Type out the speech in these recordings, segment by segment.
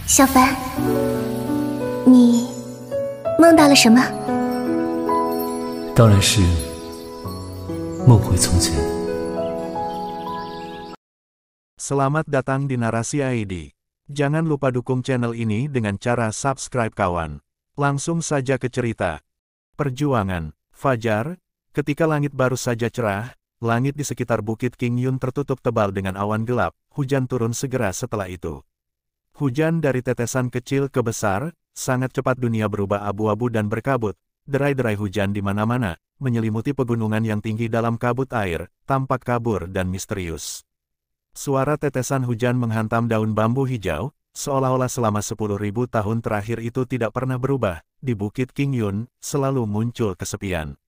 小凡，你梦到了什么？当然是梦回从前。Selamat datang di Narasi ID. Jangan lupa dukung channel ini dengan cara subscribe kawan. Langsung saja ke cerita. Perjuangan. Fajar, ketika langit baru saja cerah, langit di sekitar Bukit King Yun tertutup tebal dengan awan gelap, hujan turun segera setelah itu. Hujan dari tetesan kecil ke besar, sangat cepat dunia berubah abu-abu dan berkabut, derai-derai hujan di mana-mana, menyelimuti pegunungan yang tinggi dalam kabut air, tampak kabur dan misterius. Suara tetesan hujan menghantam daun bambu hijau, seolah-olah selama 10.000 tahun terakhir itu tidak pernah berubah, di Bukit King Yun, selalu muncul kesepian.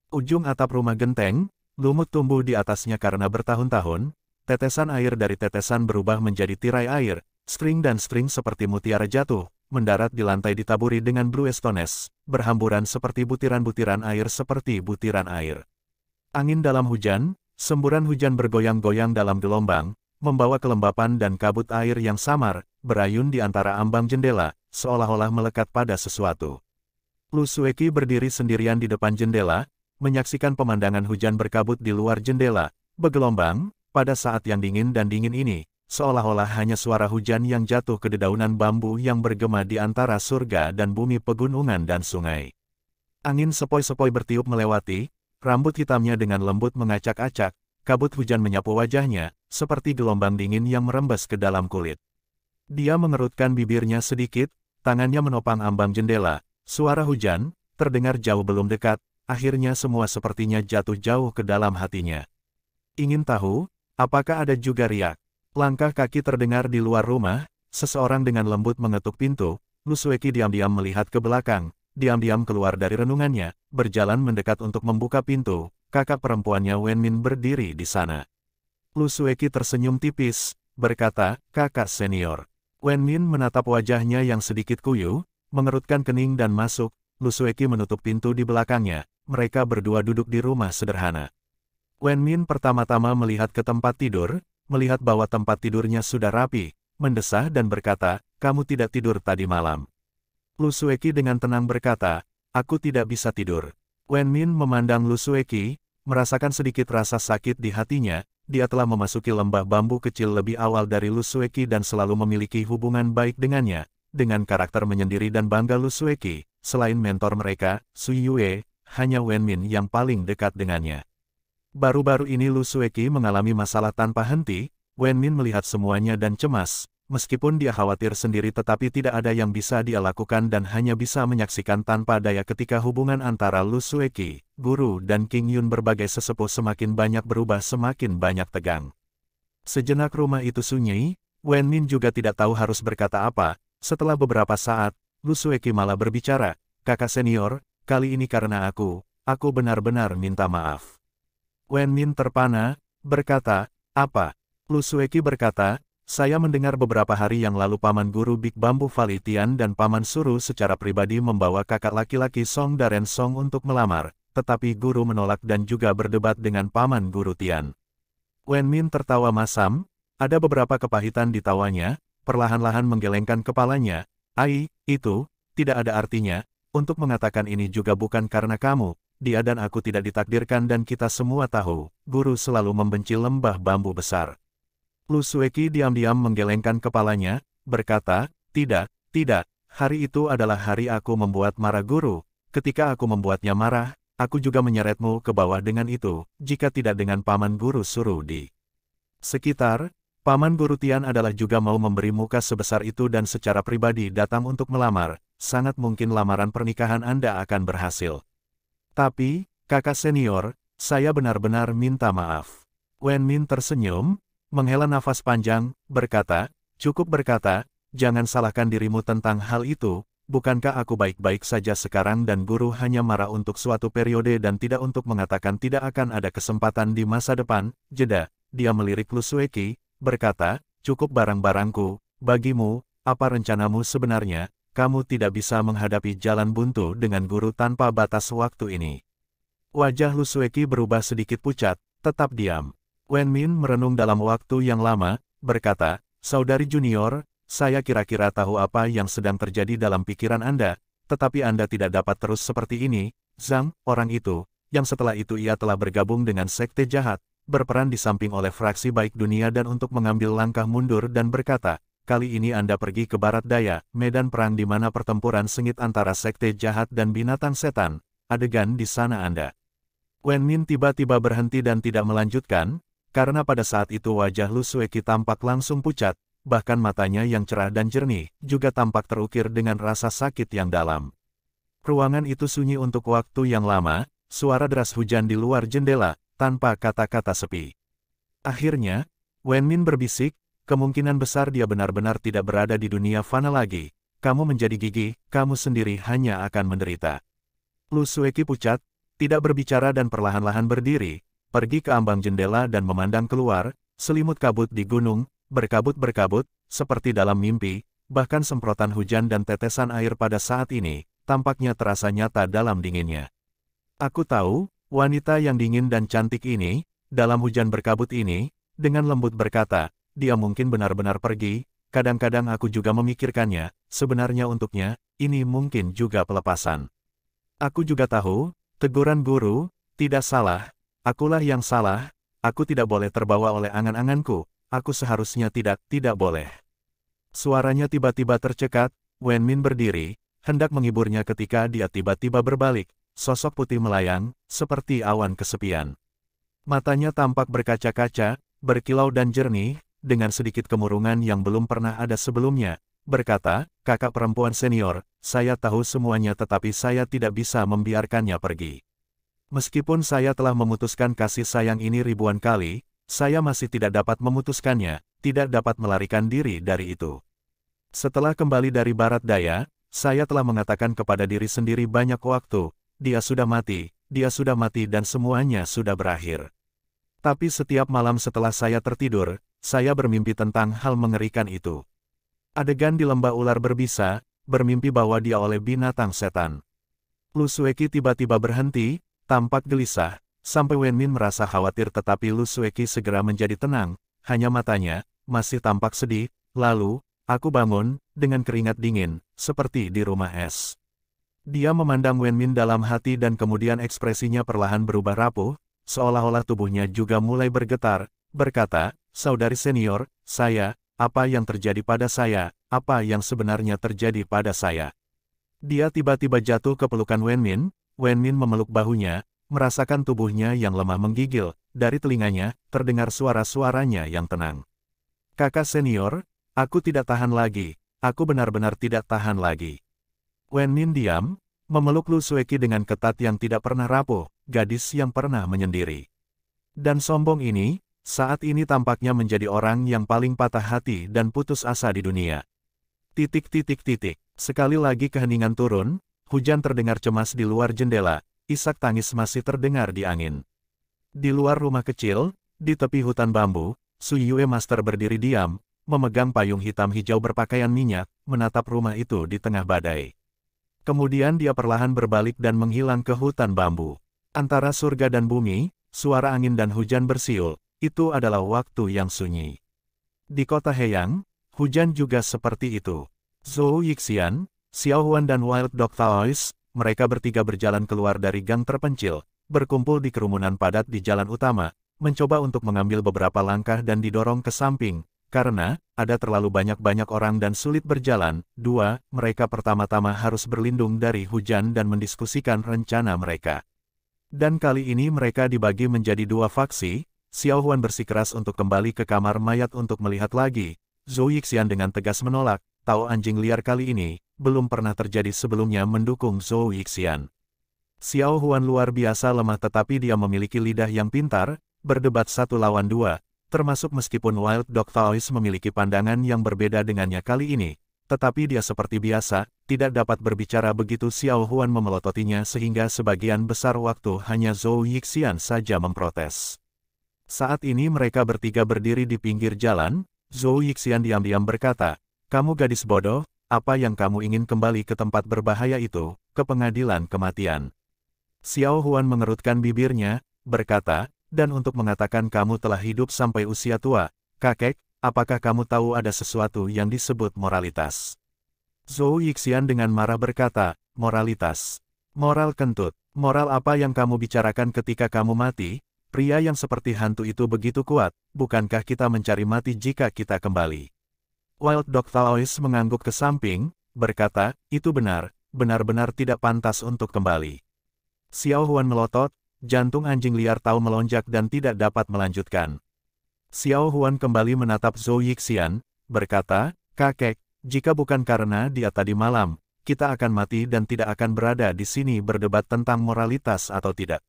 Ujung atap rumah genteng, lumut tumbuh di atasnya karena bertahun-tahun, tetesan air dari tetesan berubah menjadi tirai air, string dan string seperti mutiara jatuh, mendarat di lantai ditaburi dengan blue stones, berhamburan seperti butiran-butiran air seperti butiran air. Angin dalam hujan, semburan hujan bergoyang-goyang dalam gelombang, membawa kelembapan dan kabut air yang samar, berayun di antara ambang jendela, seolah-olah melekat pada sesuatu. Lu Sueki berdiri sendirian di depan jendela, menyaksikan pemandangan hujan berkabut di luar jendela, bergelombang, pada saat yang dingin dan dingin ini, seolah-olah hanya suara hujan yang jatuh ke dedaunan bambu yang bergema di antara surga dan bumi pegunungan dan sungai. Angin sepoi-sepoi bertiup melewati, rambut hitamnya dengan lembut mengacak-acak, kabut hujan menyapu wajahnya, seperti gelombang dingin yang merembes ke dalam kulit. Dia mengerutkan bibirnya sedikit, tangannya menopang ambang jendela, suara hujan, terdengar jauh belum dekat, akhirnya semua sepertinya jatuh jauh ke dalam hatinya. Ingin tahu, apakah ada juga riak? Langkah kaki terdengar di luar rumah, seseorang dengan lembut mengetuk pintu, Lu Sueki diam-diam melihat ke belakang, diam-diam keluar dari renungannya, berjalan mendekat untuk membuka pintu, kakak perempuannya Wen Min berdiri di sana. Lu Sueki tersenyum tipis, berkata, "Kakak senior." Wen Min menatap wajahnya yang sedikit kuyu, mengerutkan kening dan masuk, Lu Sueki menutup pintu di belakangnya, mereka berdua duduk di rumah sederhana. Wen Min pertama-tama melihat ke tempat tidur, melihat bahwa tempat tidurnya sudah rapi, mendesah dan berkata, "Kamu tidak tidur tadi malam?" Lu Sueki dengan tenang berkata, "Aku tidak bisa tidur." Wen Min memandang Lu Sueki, merasakan sedikit rasa sakit di hatinya, dia telah memasuki lembah bambu kecil lebih awal dari Lu Sueki dan selalu memiliki hubungan baik dengannya, dengan karakter menyendiri dan bangga Lu Sueki, selain mentor mereka, Sui Yue, hanya Wen Min yang paling dekat dengannya. Baru-baru ini Lu Sueki mengalami masalah tanpa henti, Wen Min melihat semuanya dan cemas, meskipun dia khawatir sendiri tetapi tidak ada yang bisa dia lakukan dan hanya bisa menyaksikan tanpa daya ketika hubungan antara Lu Sueki, guru dan King Yun berbagai sesepuh semakin banyak berubah semakin banyak tegang. Sejenak rumah itu sunyi, Wen Min juga tidak tahu harus berkata apa, setelah beberapa saat, Lu Sueki malah berbicara, "Kakak senior, kali ini karena aku benar-benar minta maaf." Wen Min terpana, berkata, "Apa?" Lu Sueki berkata, "Saya mendengar beberapa hari yang lalu Paman Guru Big Bamboo Valley Tian dan Paman Suru secara pribadi membawa kakak laki-laki Song Daren Song untuk melamar, tetapi guru menolak dan juga berdebat dengan Paman Guru Tian." Wen Min tertawa masam, ada beberapa kepahitan di tawanya, perlahan-lahan menggelengkan kepalanya, itu, tidak ada artinya, untuk mengatakan ini juga bukan karena kamu. Dia dan aku tidak ditakdirkan dan kita semua tahu, guru selalu membenci lembah bambu besar." Lu Sueki diam-diam menggelengkan kepalanya, berkata, tidak, hari itu adalah hari aku membuat marah guru, ketika aku membuatnya marah, aku juga menyeretmu ke bawah dengan itu, jika tidak dengan Paman Guru Suruh di sekitar, Paman Guru Tian adalah juga mau memberi muka sebesar itu dan secara pribadi datang untuk melamar, sangat mungkin lamaran pernikahan Anda akan berhasil. Tapi, kakak senior, saya benar-benar minta maaf. Wen Min tersenyum, menghela nafas panjang, berkata, "Cukup berkata, jangan salahkan dirimu tentang hal itu, bukankah aku baik-baik saja sekarang dan guru hanya marah untuk suatu periode dan tidak untuk mengatakan tidak akan ada kesempatan di masa depan." Jeda, dia melirik Lu Sueki, berkata, "Cukup barang-barangku, bagimu, apa rencanamu sebenarnya? Kamu tidak bisa menghadapi jalan buntu dengan guru tanpa batas waktu ini." Wajah Lu Sueki berubah sedikit pucat, tetap diam. Wen Min merenung dalam waktu yang lama, berkata, "Saudari junior, saya kira-kira tahu apa yang sedang terjadi dalam pikiran Anda, tetapi Anda tidak dapat terus seperti ini, Zhang, orang itu, yang setelah itu ia telah bergabung dengan sekte jahat, berperan di samping oleh fraksi baik dunia dan untuk mengambil langkah mundur dan berkata, kali ini Anda pergi ke barat daya, medan perang di mana pertempuran sengit antara sekte jahat dan binatang setan, adegan di sana Anda. Wen Min tiba-tiba berhenti dan tidak melanjutkan, karena pada saat itu wajah Lu Sueki tampak langsung pucat, bahkan matanya yang cerah dan jernih, juga tampak terukir dengan rasa sakit yang dalam. Ruangan itu sunyi untuk waktu yang lama, suara deras hujan di luar jendela, tanpa kata-kata sepi. Akhirnya, Wen Min berbisik, kemungkinan besar dia benar-benar tidak berada di dunia fana lagi. Kamu menjadi gigih, kamu sendiri hanya akan menderita. Lu Sueki pucat, tidak berbicara dan perlahan-lahan berdiri, pergi ke ambang jendela dan memandang keluar, selimut kabut di gunung, berkabut-berkabut, seperti dalam mimpi, bahkan semprotan hujan dan tetesan air pada saat ini, tampaknya terasa nyata dalam dinginnya. Aku tahu, wanita yang dingin dan cantik ini, dalam hujan berkabut ini, dengan lembut berkata, dia mungkin benar-benar pergi, kadang-kadang aku juga memikirkannya, sebenarnya untuknya, ini mungkin juga pelepasan. Aku juga tahu, teguran guru, tidak salah, akulah yang salah, aku tidak boleh terbawa oleh angan-anganku, aku seharusnya tidak boleh. Suaranya tiba-tiba tercekat, Wen Min berdiri, hendak menghiburnya ketika dia tiba-tiba berbalik, sosok putih melayang, seperti awan kesepian. Matanya tampak berkaca-kaca, berkilau dan jernih, dengan sedikit kemurungan yang belum pernah ada sebelumnya, berkata, kakak perempuan senior, saya tahu semuanya tetapi saya tidak bisa membiarkannya pergi. Meskipun saya telah memutuskan kasih sayang ini ribuan kali, saya masih tidak dapat memutuskannya, tidak dapat melarikan diri dari itu. Setelah kembali dari barat daya, saya telah mengatakan kepada diri sendiri banyak waktu, dia sudah mati dan semuanya sudah berakhir. Tapi setiap malam setelah saya tertidur, saya bermimpi tentang hal mengerikan itu. Adegan di lembah ular berbisa, bermimpi bahwa dia oleh binatang setan. Lu Sueki tiba-tiba berhenti, tampak gelisah, sampai Wen Min merasa khawatir tetapi Lu Sueki segera menjadi tenang, hanya matanya, masih tampak sedih, lalu, aku bangun, dengan keringat dingin, seperti di rumah es. Dia memandang Wen Min dalam hati dan kemudian ekspresinya perlahan berubah rapuh, seolah-olah tubuhnya juga mulai bergetar, berkata, saudari senior, apa yang terjadi pada saya, apa yang sebenarnya terjadi pada saya. Dia tiba-tiba jatuh ke pelukan Wen Min memeluk bahunya, merasakan tubuhnya yang lemah menggigil, dari telinganya, terdengar suara-suaranya yang tenang. Kakak senior, aku tidak tahan lagi, aku benar-benar tidak tahan lagi. Wen Min diam, memeluk Lu Sueki dengan ketat yang tidak pernah rapuh, gadis yang pernah menyendiri. Dan sombong ini, saat ini tampaknya menjadi orang yang paling patah hati dan putus asa di dunia. Sekali lagi keheningan turun, hujan terdengar cemas di luar jendela, isak tangis masih terdengar di angin. Di luar rumah kecil, di tepi hutan bambu, Su Yue Master berdiri diam, memegang payung hitam hijau berpakaian minyak, menatap rumah itu di tengah badai. Kemudian dia perlahan berbalik dan menghilang ke hutan bambu. Antara surga dan bumi, suara angin dan hujan bersiul. Itu adalah waktu yang sunyi. Di kota Heyang, hujan juga seperti itu. Zhou Yixian, Xiao Huan dan Wild Dog Taoist, mereka bertiga berjalan keluar dari gang terpencil, berkumpul di kerumunan padat di jalan utama, mencoba untuk mengambil beberapa langkah dan didorong ke samping, karena ada terlalu banyak orang dan sulit berjalan. Mereka pertama-tama harus berlindung dari hujan dan mendiskusikan rencana mereka. Dan kali ini mereka dibagi menjadi dua faksi. Xiao Huan bersikeras untuk kembali ke kamar mayat untuk melihat lagi. Zhou Yixian dengan tegas menolak, tahu anjing liar kali ini, belum pernah terjadi sebelumnya mendukung Zhou Yixian. Xiao Huan luar biasa lemah tetapi dia memiliki lidah yang pintar, berdebat 1 lawan 2, termasuk meskipun Wild Dog Taoist memiliki pandangan yang berbeda dengannya kali ini, tetapi dia seperti biasa, tidak dapat berbicara begitu Xiao Huan memelototinya sehingga sebagian besar waktu hanya Zhou Yixian saja memprotes. Saat ini mereka bertiga berdiri di pinggir jalan, Zhou Yixian diam-diam berkata, kamu gadis bodoh, apa yang kamu ingin kembali ke tempat berbahaya itu, ke pengadilan kematian. Xiao Huan mengerutkan bibirnya, berkata, dan untuk mengatakan kamu telah hidup sampai usia tua, kakek, apakah kamu tahu ada sesuatu yang disebut moralitas? Zhou Yixian dengan marah berkata, moralitas. Moral kentut. Moral apa yang kamu bicarakan ketika kamu mati? Pria yang seperti hantu itu begitu kuat, bukankah kita mencari mati jika kita kembali? Wild Dog Taoist mengangguk ke samping, berkata, itu benar, benar-benar tidak pantas untuk kembali. Xiao Huan melotot, jantung anjing liar tahu melonjak dan tidak dapat melanjutkan. Xiao Huan kembali menatap Zhou Yixian, berkata, kakek, jika bukan karena dia tadi malam, kita akan mati dan tidak akan berada di sini berdebat tentang moralitas atau tidak.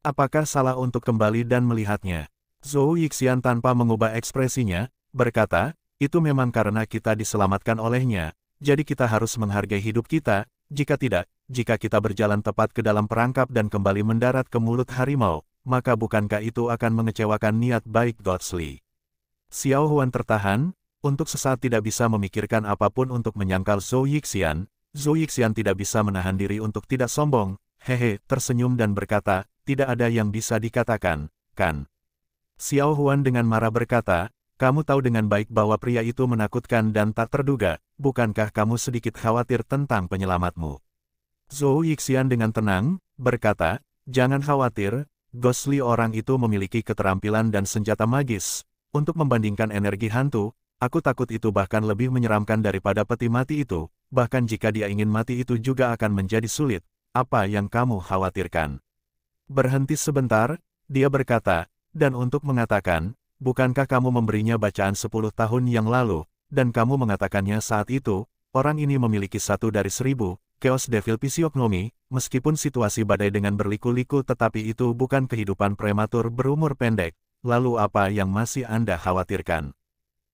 Apakah salah untuk kembali dan melihatnya? Zhou Yixian tanpa mengubah ekspresinya, berkata, itu memang karena kita diselamatkan olehnya, jadi kita harus menghargai hidup kita, jika tidak, jika kita berjalan tepat ke dalam perangkap dan kembali mendarat ke mulut harimau, maka bukankah itu akan mengecewakan niat baik Gosli? Xiao Huan tertahan, untuk sesaat tidak bisa memikirkan apapun untuk menyangkal Zhou Yixian. Zhou Yixian tidak bisa menahan diri untuk tidak sombong, tersenyum dan berkata, tidak ada yang bisa dikatakan, kan? Xiao Huan dengan marah berkata, kamu tahu dengan baik bahwa pria itu menakutkan dan tak terduga, bukankah kamu sedikit khawatir tentang penyelamatmu? Zhou Yixian dengan tenang, berkata, jangan khawatir, Gosli orang itu memiliki keterampilan dan senjata magis. Untuk membandingkan energi hantu, aku takut itu bahkan lebih menyeramkan daripada peti mati itu, bahkan jika dia ingin mati itu juga akan menjadi sulit. Apa yang kamu khawatirkan? Berhenti sebentar, dia berkata, dan untuk mengatakan, bukankah kamu memberinya bacaan 10 tahun yang lalu, dan kamu mengatakannya saat itu, orang ini memiliki 1 dari 1000, Chaos Devil Physiognomy, meskipun situasi badai dengan berliku-liku tetapi itu bukan kehidupan prematur berumur pendek, lalu apa yang masih Anda khawatirkan?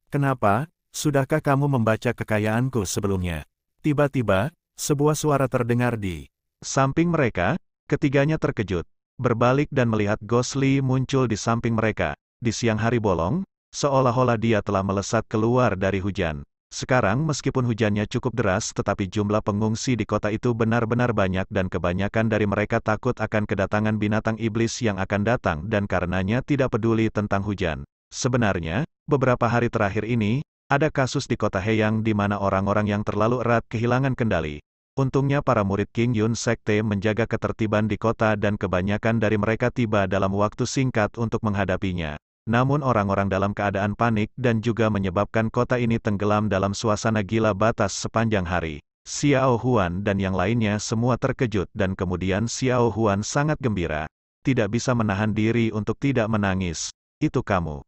Kenapa? Sudahkah kamu membaca kekayaanku sebelumnya? Tiba-tiba, sebuah suara terdengar di samping mereka, ketiganya terkejut. Berbalik dan melihat Gosli muncul di samping mereka, di siang hari bolong, seolah-olah dia telah melesat keluar dari hujan. Sekarang meskipun hujannya cukup deras tetapi jumlah pengungsi di kota itu benar-benar banyak dan kebanyakan dari mereka takut akan kedatangan binatang iblis yang akan datang dan karenanya tidak peduli tentang hujan. Sebenarnya, beberapa hari terakhir ini, ada kasus di kota Heyang di mana orang-orang yang terlalu erat kehilangan kendali. Untungnya para murid King Yun Sekte menjaga ketertiban di kota dan kebanyakan dari mereka tiba dalam waktu singkat untuk menghadapinya. Namun orang-orang dalam keadaan panik dan juga menyebabkan kota ini tenggelam dalam suasana gila batas sepanjang hari. Xiao Huan dan yang lainnya semua terkejut dan kemudian Xiao Huan sangat gembira. Tidak bisa menahan diri untuk tidak menangis. Itu kamu.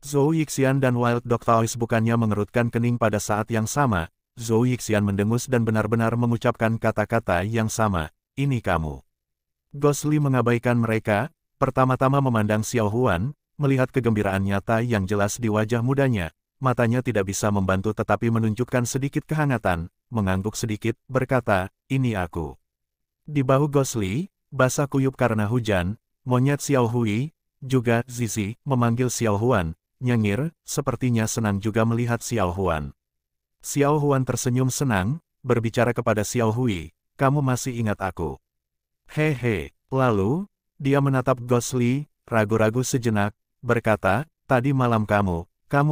Zhou Yixian dan Wild Dog Taoist bukannya mengerutkan kening pada saat yang sama. Zhou Yixian mendengus dan benar-benar mengucapkan kata-kata yang sama, ini kamu. Gosli mengabaikan mereka, pertama-tama memandang Xiao Huan, melihat kegembiraan nyata yang jelas di wajah mudanya, matanya tidak bisa membantu tetapi menunjukkan sedikit kehangatan, mengangguk sedikit, berkata, ini aku. Di bahu Gosli, basah kuyup karena hujan, monyet Xiao Hui, juga Zizi, memanggil Xiao Huan, nyengir, sepertinya senang juga melihat Xiao Huan. Xiao Huan tersenyum senang, berbicara kepada Xiao Hui, kamu masih ingat aku. Lalu, dia menatap Gosli, ragu-ragu sejenak, berkata, tadi malam kamu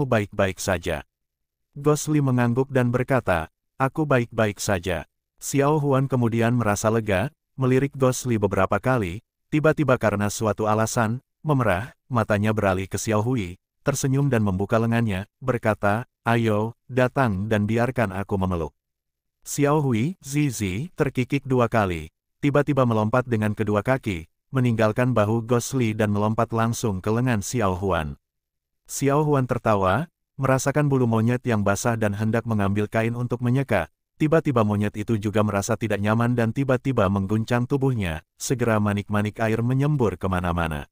baik-baik saja. Gosli mengangguk dan berkata, aku baik-baik saja. Xiao Huan kemudian merasa lega, melirik Gosli beberapa kali, tiba-tiba karena suatu alasan, memerah, matanya beralih ke Xiao Hui, tersenyum dan membuka lengannya, berkata, ayo, datang dan biarkan aku memeluk. Xiao Hui, Zizi, terkikik 2 kali, tiba-tiba melompat dengan kedua kaki, meninggalkan bahu Gosli dan melompat langsung ke lengan Xiao Huan. Xiao Huan tertawa, merasakan bulu monyet yang basah dan hendak mengambil kain untuk menyeka, tiba-tiba monyet itu juga merasa tidak nyaman dan tiba-tiba mengguncang tubuhnya, segera manik-manik air menyembur kemana-mana.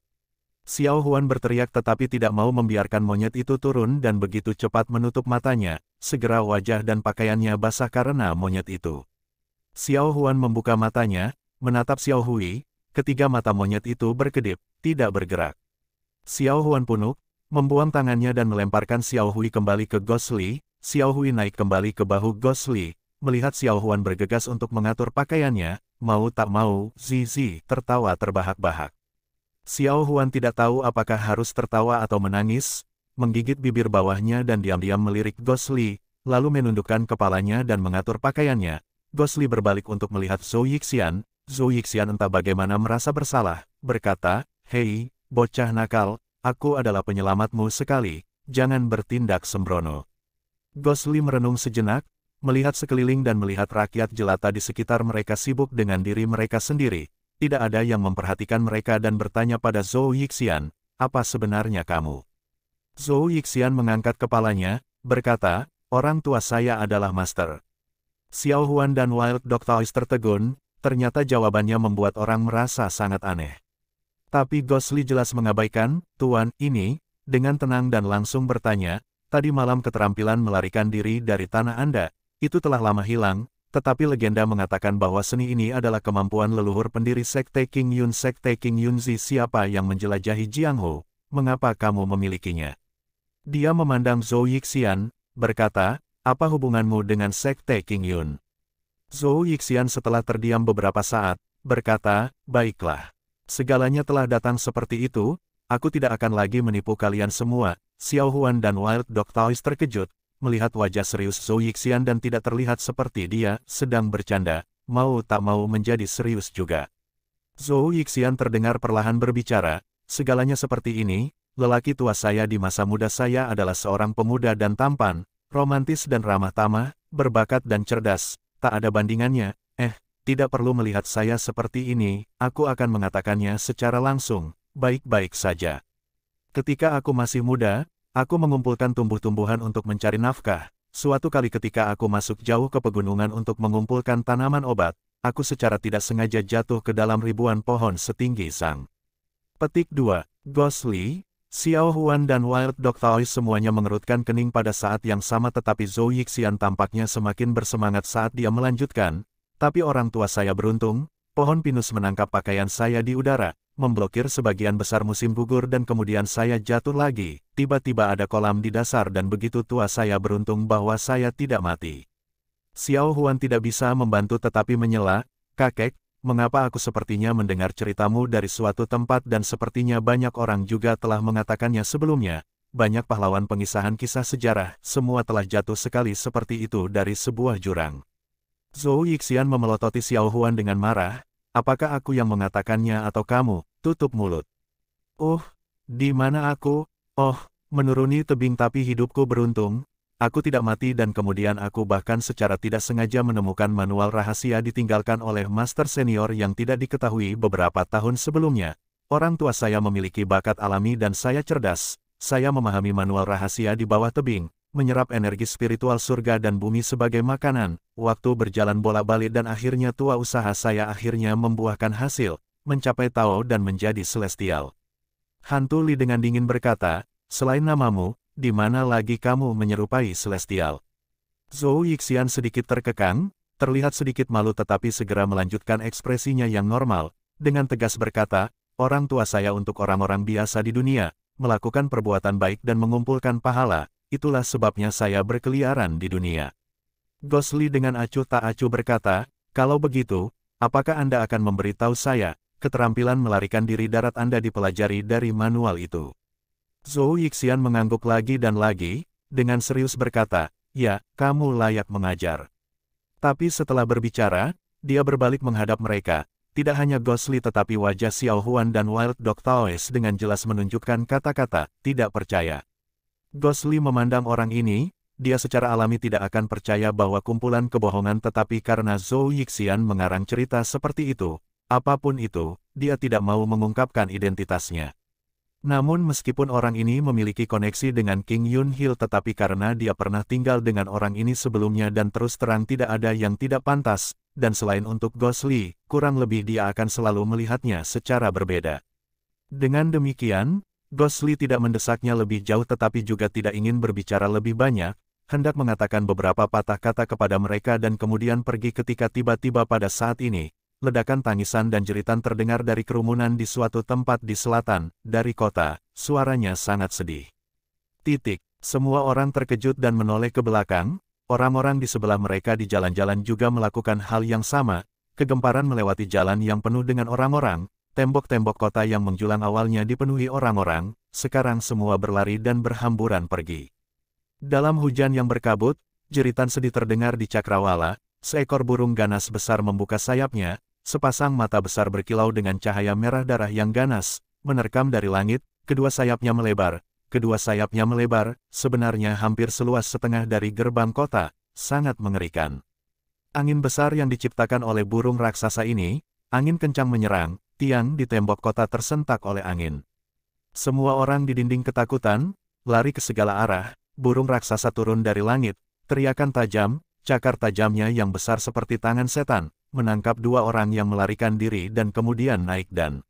Xiao Huan berteriak tetapi tidak mau membiarkan monyet itu turun dan begitu cepat menutup matanya, segera wajah dan pakaiannya basah karena monyet itu. Xiao Huan membuka matanya, menatap Xiao Hui, ketiga mata monyet itu berkedip, tidak bergerak. Xiao Huan punuk, membuang tangannya dan melemparkan Xiao Hui kembali ke Gosli, Xiao Hui naik kembali ke bahu Gosli, melihat Xiao Huan bergegas untuk mengatur pakaiannya, mau tak mau, Zizi tertawa terbahak-bahak. Xiao Huan tidak tahu apakah harus tertawa atau menangis, menggigit bibir bawahnya dan diam-diam melirik Ghostly, lalu menundukkan kepalanya dan mengatur pakaiannya. Ghostly berbalik untuk melihat Zhou Yixian. Zhou Yixian entah bagaimana merasa bersalah, berkata, "Hei, bocah nakal, aku adalah penyelamatmu sekali, jangan bertindak sembrono." Ghostly merenung sejenak, melihat sekeliling dan melihat rakyat jelata di sekitar mereka sibuk dengan diri mereka sendiri. Tidak ada yang memperhatikan mereka dan bertanya pada Zhou Yixian, "Apa sebenarnya kamu?" Zhou Yixian mengangkat kepalanya, berkata, "Orang tua saya adalah Master Xiao Huan dan Wild Dog Taoist tertegun." Ternyata jawabannya membuat orang merasa sangat aneh. Tapi Ghostly jelas mengabaikan, "Tuan, ini," dengan tenang dan langsung bertanya, "Tadi malam keterampilan melarikan diri dari tanah Anda, itu telah lama hilang, tetapi legenda mengatakan bahwa seni ini adalah kemampuan leluhur pendiri Sekte King Yun. Sekte King Yunzi siapa yang menjelajahi Jianghu, mengapa kamu memilikinya?" Dia memandang Zhou Yixian, berkata, "Apa hubunganmu dengan Sekte King Yun?" Zhou Yixian setelah terdiam beberapa saat, berkata, "Baiklah. Segalanya telah datang seperti itu, aku tidak akan lagi menipu kalian semua." Xiao Huan dan Wild Dog Taoist terkejut, melihat wajah serius Zhou Yixian dan tidak terlihat seperti dia sedang bercanda, mau tak mau menjadi serius juga. Zhou Yixian terdengar perlahan berbicara, "Segalanya seperti ini, lelaki tua saya di masa muda saya adalah seorang pemuda dan tampan, romantis dan ramah tamah, berbakat dan cerdas. Tak ada bandingannya, tidak perlu melihat saya seperti ini, aku akan mengatakannya secara langsung, baik-baik saja. Ketika aku masih muda, aku mengumpulkan tumbuh-tumbuhan untuk mencari nafkah. Suatu kali ketika aku masuk jauh ke pegunungan untuk mengumpulkan tanaman obat, aku secara tidak sengaja jatuh ke dalam ribuan pohon setinggi sang." Petik 2. Ghostly, Xiao Huan dan Wild Dog Taoist semuanya mengerutkan kening pada saat yang sama, tetapi Zhou Yixian tampaknya semakin bersemangat saat dia melanjutkan, "Tapi orang tua saya beruntung, pohon pinus menangkap pakaian saya di udara, memblokir sebagian besar musim gugur dan kemudian saya jatuh lagi, tiba-tiba ada kolam di dasar dan begitu tua saya beruntung bahwa saya tidak mati." Xiao Huan tidak bisa membantu tetapi menyela, "Kakek, mengapa aku sepertinya mendengar ceritamu dari suatu tempat dan sepertinya banyak orang juga telah mengatakannya sebelumnya, banyak pahlawan pengisahan kisah sejarah, semua telah jatuh sekali seperti itu dari sebuah jurang." Zhou Yixian memelototi Xiao Huan dengan marah, "Apakah aku yang mengatakannya atau kamu? Tutup mulut." Di mana aku? Menuruni tebing tapi hidupku beruntung. Aku tidak mati dan kemudian aku bahkan secara tidak sengaja menemukan manual rahasia ditinggalkan oleh master senior yang tidak diketahui beberapa tahun sebelumnya. Orang tua saya memiliki bakat alami dan saya cerdas. Saya memahami manual rahasia di bawah tebing, menyerap energi spiritual surga dan bumi sebagai makanan. Waktu berjalan bolak-balik dan akhirnya tua usaha saya akhirnya membuahkan hasil, mencapai Tao dan menjadi celestial. Hantu Li dengan dingin berkata, "Selain namamu, di mana lagi kamu menyerupai celestial?" Zhou Yixian sedikit terkekang, terlihat sedikit malu tetapi segera melanjutkan ekspresinya yang normal, dengan tegas berkata, "Orang tua saya untuk orang-orang biasa di dunia, melakukan perbuatan baik dan mengumpulkan pahala, itulah sebabnya saya berkeliaran di dunia." Ghostly dengan acuh tak acuh berkata, "Kalau begitu, apakah Anda akan memberitahu saya, keterampilan melarikan diri darat Anda dipelajari dari manual itu?" Zhou Yixian mengangguk lagi dan lagi, dengan serius berkata, "Ya, kamu layak mengajar." Tapi setelah berbicara, dia berbalik menghadap mereka. Tidak hanya Ghostly tetapi wajah Xiao Huan dan Wild Dog Taoist dengan jelas menunjukkan kata-kata, tidak percaya. Ghostly memandang orang ini, dia secara alami tidak akan percaya bahwa kumpulan kebohongan tetapi karena Zhou Yixian mengarang cerita seperti itu, apapun itu, dia tidak mau mengungkapkan identitasnya. Namun meskipun orang ini memiliki koneksi dengan King Yun Hill tetapi karena dia pernah tinggal dengan orang ini sebelumnya dan terus terang tidak ada yang tidak pantas, dan selain untuk Ghostly, kurang lebih dia akan selalu melihatnya secara berbeda. Dengan demikian, Ghostly tidak mendesaknya lebih jauh tetapi juga tidak ingin berbicara lebih banyak, hendak mengatakan beberapa patah kata kepada mereka dan kemudian pergi ketika tiba-tiba pada saat ini, ledakan tangisan dan jeritan terdengar dari kerumunan di suatu tempat di selatan, dari kota, suaranya sangat sedih. Semua orang terkejut dan menoleh ke belakang, orang-orang di sebelah mereka di jalan-jalan juga melakukan hal yang sama, kegemparan melewati jalan yang penuh dengan orang-orang, tembok-tembok kota yang menjulang awalnya dipenuhi orang-orang, sekarang semua berlari dan berhamburan pergi. Dalam hujan yang berkabut, jeritan sedih terdengar di cakrawala, seekor burung ganas besar membuka sayapnya, sepasang mata besar berkilau dengan cahaya merah darah yang ganas, menerkam dari langit, kedua sayapnya melebar, sebenarnya hampir seluas setengah dari gerbang kota, sangat mengerikan. Angin besar yang diciptakan oleh burung raksasa ini, angin kencang menyerang, tiang di tembok kota tersentak oleh angin. Semua orang di dinding ketakutan, lari ke segala arah, burung raksasa turun dari langit, teriakan tajam, cakar tajamnya yang besar seperti tangan setan, menangkap dua orang yang melarikan diri dan kemudian naik dan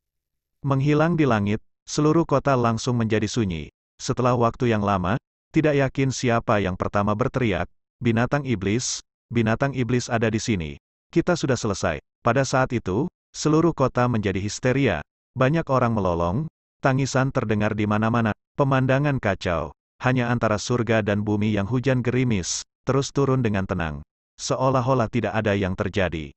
menghilang di langit. Seluruh kota langsung menjadi sunyi. Setelah waktu yang lama, tidak yakin siapa yang pertama berteriak, binatang iblis ada di sini. Kita sudah selesai. Pada saat itu, seluruh kota menjadi histeria. Banyak orang melolong, tangisan terdengar di mana-mana, pemandangan kacau. Hanya antara surga dan bumi yang hujan gerimis, terus turun dengan tenang. Seolah-olah tidak ada yang terjadi.